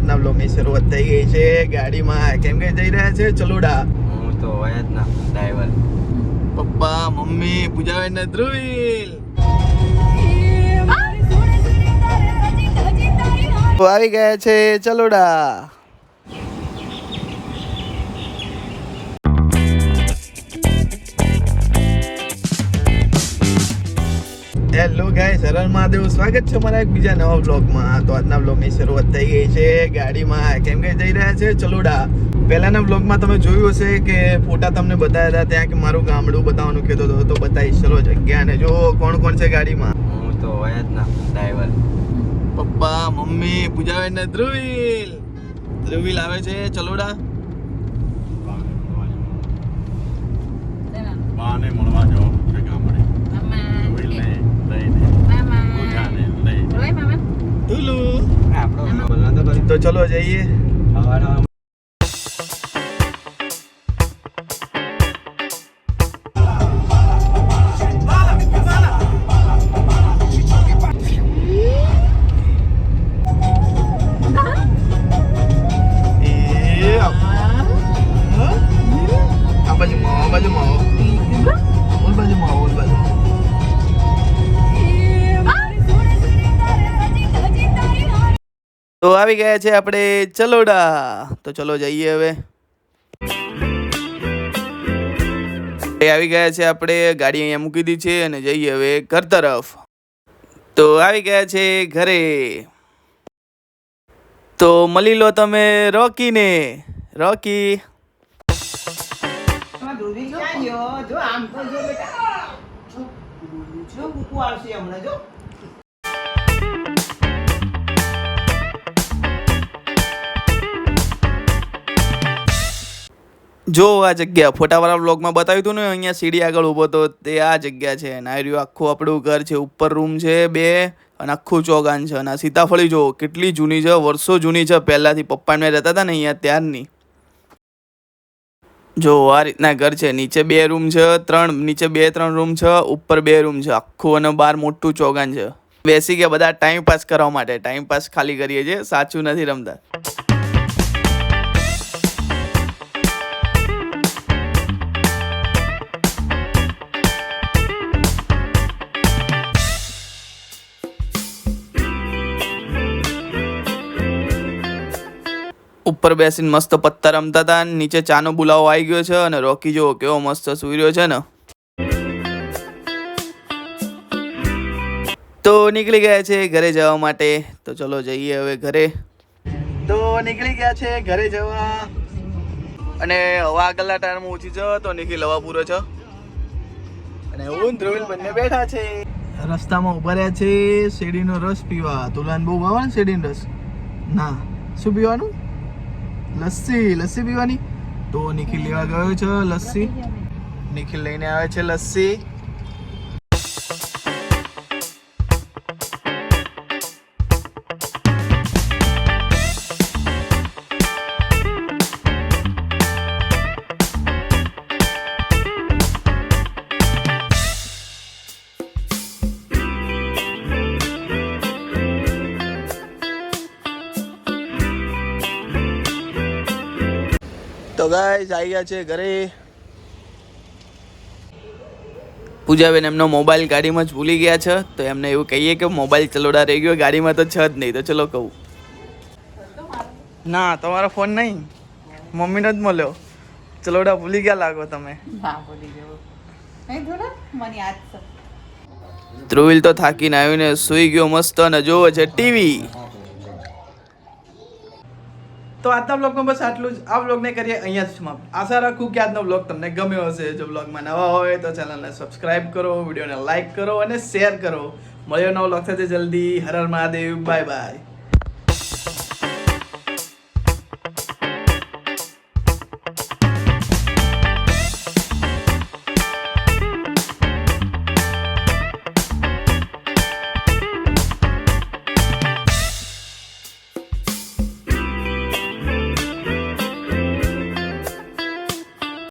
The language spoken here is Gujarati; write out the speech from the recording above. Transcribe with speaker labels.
Speaker 1: આજના બ્લોગની શરૂઆત થઈ ગઈ છે ગાડીમાં. કેમ કે જઈ રહ્યા છે ચલોડા.
Speaker 2: હું તો હોય જ ના ડ્રાઈવર.
Speaker 1: પપ્પા, મમ્મી, પૂજાબેન ને ધ્રુવીલ આવી ગયા છે ચલોડા. હેલો ગાઈસ, હર હર મહાદેવ. સ્વાગત છે મારા એક બીજા નવા બ્લોગમાં. તો આજના બ્લોગની શરૂઆત થઈ ગઈ છે ગાડીમાં. કેમ કે જઈ રહ્યા છે ચલોડા. પહેલાના બ્લોગમાં તમે જોયું હશે કે ફોટા તમને બતાવ્યા હતા ત્યાં કે મારું ગામડું બતાવવાનું કહેતો હતો. તો બતાવીશ ચલો જગ્યા ને જો કોણ કોણ છે ગાડીમાં.
Speaker 2: હું તો હોય જ ના ડ્રાઈવર.
Speaker 1: પપ્પા, મમ્મી, પૂજાબેન ને ધ્રુવીલ. ધ્રુવીલ આવે છે ચલોડા.
Speaker 3: બાને મળવા જવાનું છે ગામડે.
Speaker 1: ધુલુ.
Speaker 2: આપણો
Speaker 1: તો ચલો જઈએ. તો આવી ગયા છે આપણે ચલોડા. તો ચલો જઈએ હવે. આવી ગયા છે આપણે, ગાડી અહીંયા મૂકી દીધી છે અને જઈએ હવે ઘર તરફ. તો આવી ગયા છે ઘરે. તો મળી લો તમે રોકીને. રોકી જો આ જગ્યા ફોટાવાળા બ્લોગમાં બતાવ્યું હતું ને, અહીંયા સીડી આગળ ઊભો તો તે આ જગ્યા છે. અને આ રહ્યું આખું આપણું ઘર છે. ઉપર રૂમ છે 2 અને આખું ચોગાન છે. અને આ સીતાફળી જો કેટલી જૂની છે, વર્ષો જૂની છે. પહેલાંથી પપ્પા ને રહેતા હતા ને અહીંયા ત્યારની. જો આ રીતના ઘર છે. નીચે 2 રૂમ છે, 3 નીચે 2-3 રૂમ છે, ઉપર 2 રૂમ છે આખું. અને બહાર મોટું ચોગાન છે. બેસી ગયા બધા ટાઈમ પાસ કરવા માટે. ટાઈમ પાસ ખાલી કરીએ છીએ, સાચું નથી રમતા. ઉપર બેસીને મસ્ત પત્તા રમતા હતા. નીચે ચાનો બોલાવો આવી ગયો છે. અને રોકી જો કેવો મસ્ત સૂઈ રહ્યો છે ને. તો નીકળી ગયા છે ઘરે જવા માટે. તો ચલો જઈએ હવે ઘરે. તો નીકળી ગયા છે ઘરે જવા. અને હવા આગળના ટાયરમાં ઓછી છે તો નિખિલ હવા પૂરો છે. અને હું ધ્રુવીલ બંને બેઠા છે. રસ્તામાં ઉભા રહ્યા છે શેરડીનો રસ પીવા. તુલાને બહુ ભાવે ને શેરડીનો રસ. ના, શું પીવાનું? લસ્સી પીવાની. તો નિખિલ લેવા ગયો છે લસ્સી. નિખિલ લઈને આવે છે લસ્સી. તો ગાઈસ આવી ગયા છે ઘરે. પૂજાબેન એમનો મોબાઈલ ગાડીમાં જ ભૂલી ગયા છે. તો એમને એવું કહીએ કે મોબાઈલ ચલોડા રહી ગયો, ગાડીમાં તો છે જ નહીં. તો ચલો કહું. ના, તમારો ફોન નહીં, મમ્મીનો જ મળ્યો. ચલોડા ભૂલી ગયા લાગો તમે. ધ્રુવીલ તો થાકીને આવીને સૂઈ ગયો મસ્ત અને જોવે છે ટીવી. તો આજના બ્લોગમાં બસ આટલું જ. આ બ્લોગને કરીએ અહીંયા જ સમાપ્ત. આશા રાખું કે આજનો બ્લોગ તમને ગમ્યો હશે. જો બ્લોગમાં નવા હોય તો ચેનલને સબસ્ક્રાઇબ કરો, વિડીયોને લાઇક કરો અને શેર કરો. મળ્યો નવો બ્લોગ સાથે જલ્દી. હર હર મહાદેવ. Bye by.